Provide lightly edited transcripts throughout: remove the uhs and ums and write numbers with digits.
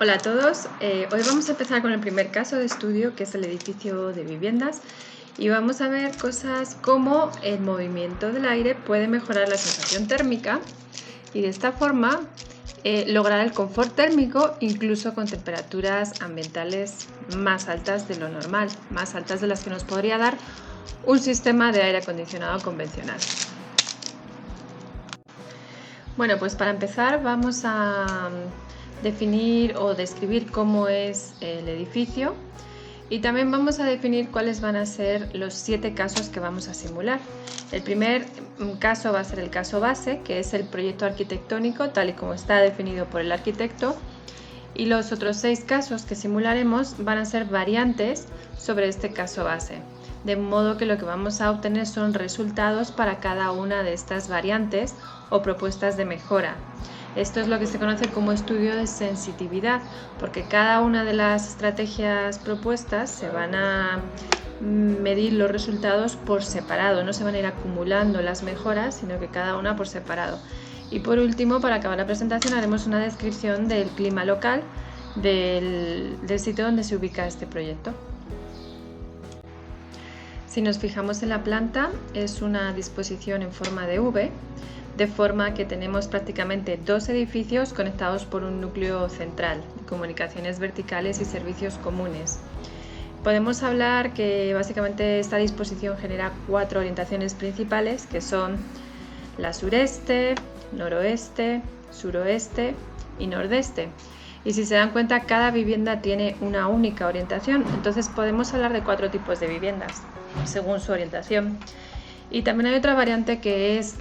Hola a todos, hoy vamos a empezar con el primer caso de estudio, que es el edificio de viviendas, y vamos a ver cosas como el movimiento del aire puede mejorar la sensación térmica y de esta forma lograr el confort térmico incluso con temperaturas ambientales más altas de lo normal, más altas de las que nos podría dar un sistema de aire acondicionado convencional. Bueno, pues para empezar vamos a definir o describir cómo es el edificio y también vamos a definir cuáles van a ser los 7 casos que vamos a simular. El primer caso va a ser el caso base, que es el proyecto arquitectónico tal y como está definido por el arquitecto, y los otros 6 casos que simularemos van a ser variantes sobre este caso base, de modo que lo que vamos a obtener son resultados para cada una de estas variantes o propuestas de mejora. Esto es lo que se conoce como estudio de sensitividad, porque cada una de las estrategias propuestas se van a medir los resultados por separado, no se van a ir acumulando las mejoras, sino que cada una por separado. Y por último, para acabar la presentación, haremos una descripción del clima local del sitio donde se ubica este proyecto. Si nos fijamos en la planta, es una disposición en forma de V, de forma que tenemos prácticamente 2 edificios conectados por un núcleo central, de comunicaciones verticales y servicios comunes. Podemos hablar que básicamente esta disposición genera 4 orientaciones principales, que son la sureste, noroeste, suroeste y nordeste. Y si se dan cuenta, cada vivienda tiene una única orientación, entonces podemos hablar de 4 tipos de viviendas, según su orientación. Y también hay otra variante que es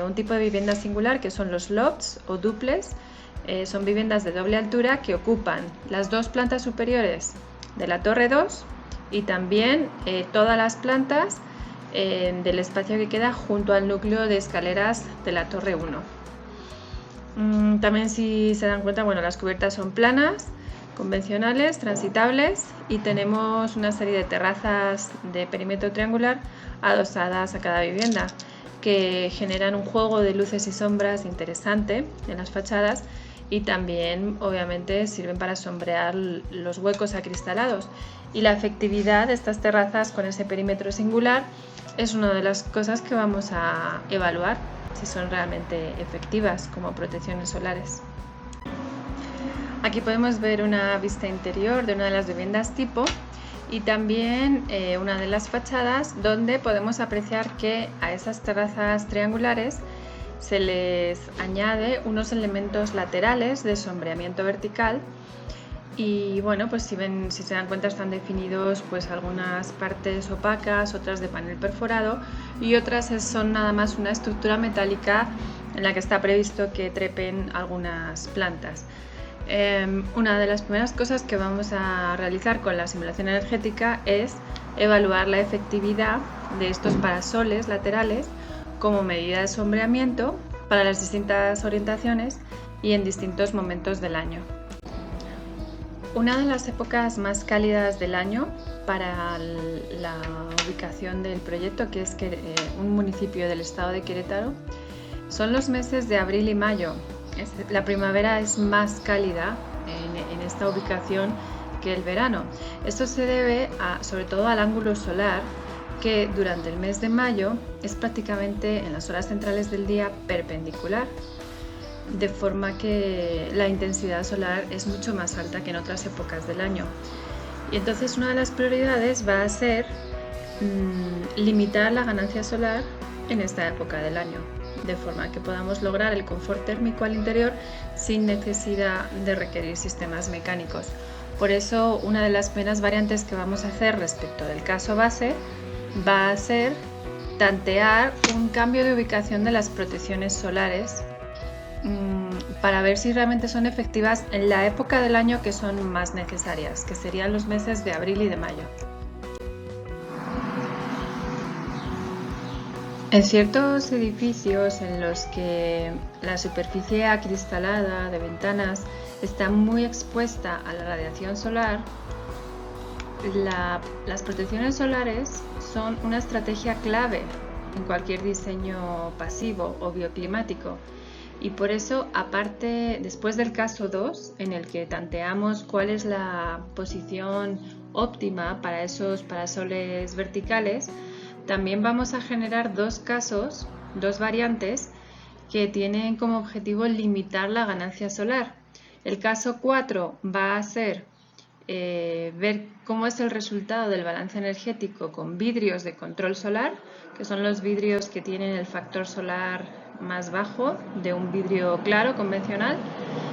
un tipo de vivienda singular, que son los lofts o dúplex. Son viviendas de doble altura que ocupan las 2 plantas superiores de la torre 2 y también todas las plantas del espacio que queda junto al núcleo de escaleras de la torre 1. También, si se dan cuenta, bueno, las cubiertas son planas, convencionales, transitables, y tenemos una serie de terrazas de perímetro triangular adosadas a cada vivienda, que generan un juego de luces y sombras interesante en las fachadas y también obviamente sirven para sombrear los huecos acristalados. Y la efectividad de estas terrazas con ese perímetro singular es una de las cosas que vamos a evaluar, si son realmente efectivas como protecciones solares. Aquí podemos ver una vista interior de una de las viviendas tipo y también una de las fachadas, donde podemos apreciar que a esas terrazas triangulares se les añade unos elementos laterales de sombreamiento vertical. Y bueno, pues si se dan cuenta, están definidos pues algunas partes opacas, otras de panel perforado y otras son nada más una estructura metálica en la que está previsto que trepen algunas plantas. Una de las primeras cosas que vamos a realizar con la simulación energética es evaluar la efectividad de estos parasoles laterales como medida de sombreamiento para las distintas orientaciones y en distintos momentos del año. Una de las épocas más cálidas del año para la ubicación del proyecto, que es un municipio del estado de Querétaro, son los meses de abril y mayo. La primavera es más cálida en esta ubicación que el verano. Esto se debe sobre todo al ángulo solar, que durante el mes de mayo es prácticamente en las horas centrales del día perpendicular, de forma que la intensidad solar es mucho más alta que en otras épocas del año. Y entonces una de las prioridades va a ser limitar la ganancia solar en esta época del año, de forma que podamos lograr el confort térmico al interior sin necesidad de requerir sistemas mecánicos. Por eso, una de las primeras variantes que vamos a hacer respecto del caso base va a ser tantear un cambio de ubicación de las protecciones solares para ver si realmente son efectivas en la época del año que son más necesarias, que serían los meses de abril y de mayo. En ciertos edificios en los que la superficie acristalada de ventanas está muy expuesta a la radiación solar, las protecciones solares son una estrategia clave en cualquier diseño pasivo o bioclimático. Y por eso, aparte, después del caso 2, en el que tanteamos cuál es la posición óptima para esos parasoles verticales, también vamos a generar dos variantes que tienen como objetivo limitar la ganancia solar. El caso 4 va a ser ver cómo es el resultado del balance energético con vidrios de control solar, que son los vidrios que tienen el factor solar más bajo de un vidrio claro convencional.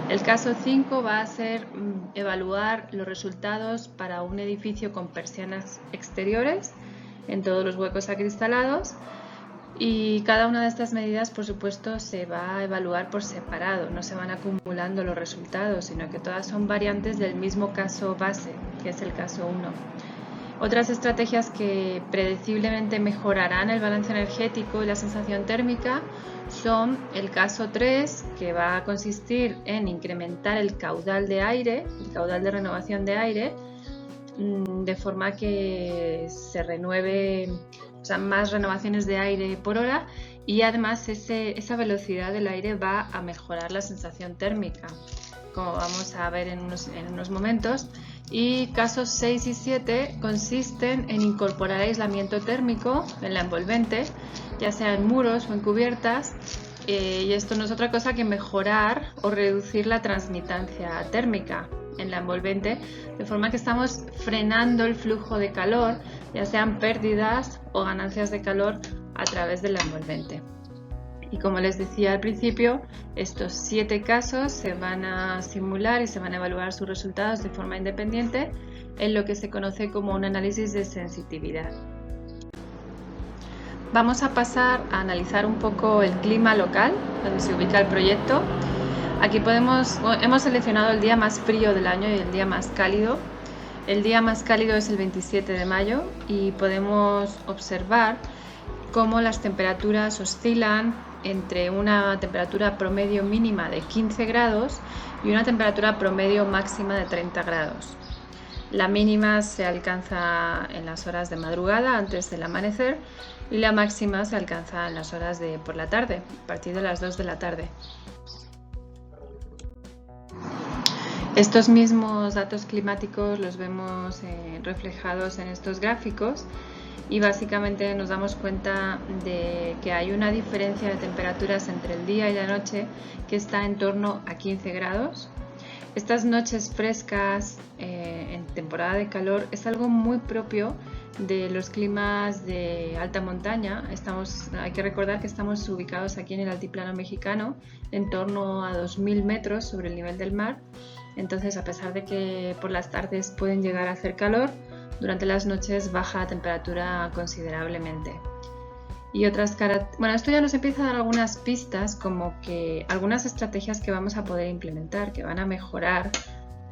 El caso 5 va a ser evaluar los resultados para un edificio con persianas exteriores en todos los huecos acristalados, y cada una de estas medidas, por supuesto, se va a evaluar por separado, no se van acumulando los resultados, sino que todas son variantes del mismo caso base, que es el caso 1. Otras estrategias que predeciblemente mejorarán el balance energético y la sensación térmica son el caso 3, que va a consistir en incrementar el caudal de aire, el caudal de renovación de aire, de forma que se renueve, o sea, más renovaciones de aire por hora, y además esa velocidad del aire va a mejorar la sensación térmica, como vamos a ver en unos momentos. Y casos 6 y 7 consisten en incorporar aislamiento térmico en la envolvente, ya sea en muros o en cubiertas, y esto no es otra cosa que mejorar o reducir la transmitancia térmica en la envolvente, de forma que estamos frenando el flujo de calor, ya sean pérdidas o ganancias de calor a través de la envolvente. Y como les decía al principio, estos 7 casos se van a simular y se van a evaluar sus resultados de forma independiente en lo que se conoce como un análisis de sensitividad. Vamos a pasar a analizar un poco el clima local donde se ubica el proyecto. Aquí hemos seleccionado el día más frío del año y el día más cálido. El día más cálido es el 27 de mayo y podemos observar cómo las temperaturas oscilan entre una temperatura promedio mínima de 15 grados y una temperatura promedio máxima de 30 grados. La mínima se alcanza en las horas de madrugada antes del amanecer y la máxima se alcanza en las horas de por la tarde, a partir de las 2 de la tarde. Estos mismos datos climáticos los vemos reflejados en estos gráficos, y básicamente nos damos cuenta de que hay una diferencia de temperaturas entre el día y la noche que está en torno a 15 grados. Estas noches frescas en temporada de calor es algo muy propio de los climas de alta montaña. Hay que recordar que estamos ubicados aquí en el altiplano mexicano, en torno a 2000 metros sobre el nivel del mar. Entonces, a pesar de que por las tardes pueden llegar a hacer calor, durante las noches baja la temperatura considerablemente. Y esto ya nos empieza a dar algunas pistas, como que algunas estrategias que vamos a poder implementar, que van a mejorar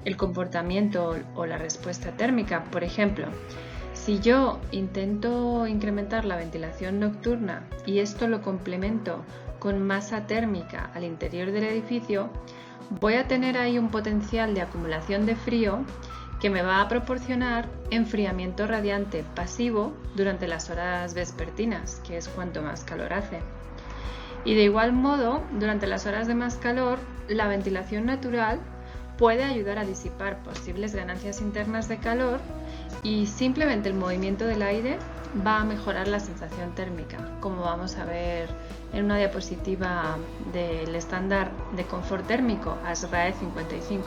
el comportamiento o la respuesta térmica. Por ejemplo, si yo intento incrementar la ventilación nocturna y esto lo complemento con masa térmica al interior del edificio, voy a tener ahí un potencial de acumulación de frío que me va a proporcionar enfriamiento radiante pasivo durante las horas vespertinas, que es cuanto más calor hace. Y de igual modo, durante las horas de más calor, la ventilación natural puede ayudar a disipar posibles ganancias internas de calor, y simplemente el movimiento del aire va a mejorar la sensación térmica, como vamos a ver en una diapositiva del estándar de confort térmico ASRAE 55.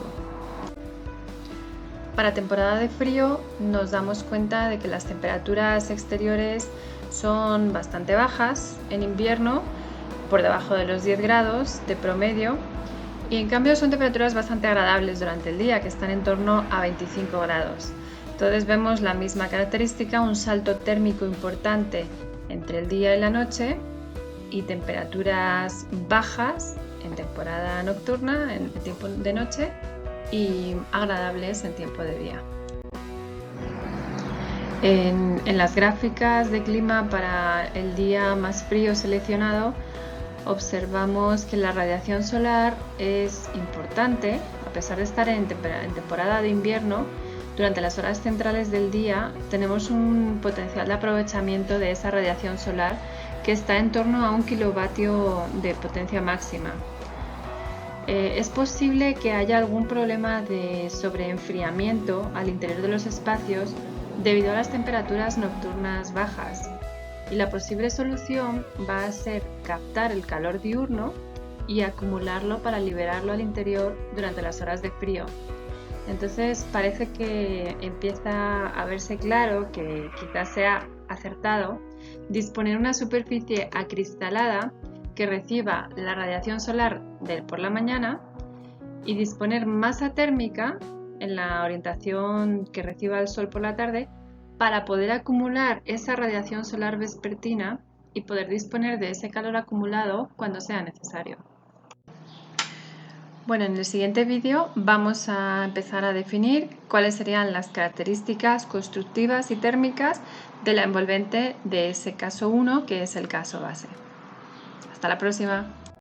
Para temporada de frío nos damos cuenta de que las temperaturas exteriores son bastante bajas en invierno, por debajo de los 10 grados de promedio, y en cambio son temperaturas bastante agradables durante el día, que están en torno a 25 grados. Entonces vemos la misma característica, un salto térmico importante entre el día y la noche, y temperaturas bajas en temporada nocturna, en tiempo de noche, y agradables en tiempo de día. En las gráficas de clima para el día más frío seleccionado, observamos que la radiación solar es importante. A pesar de estar en temporada de invierno, durante las horas centrales del día tenemos un potencial de aprovechamiento de esa radiación solar que está en torno a 1 kilovatio de potencia máxima. Es posible que haya algún problema de sobreenfriamiento al interior de los espacios debido a las temperaturas nocturnas bajas, y la posible solución va a ser captar el calor diurno y acumularlo para liberarlo al interior durante las horas de frío. Entonces parece que empieza a verse claro que quizás sea acertado disponer una superficie acristalada que reciba la radiación solar por la mañana y disponer masa térmica en la orientación que reciba el sol por la tarde para poder acumular esa radiación solar vespertina y poder disponer de ese calor acumulado cuando sea necesario. Bueno, en el siguiente vídeo vamos a empezar a definir cuáles serían las características constructivas y térmicas de la envolvente de ese caso 1, que es el caso base. Hasta la próxima.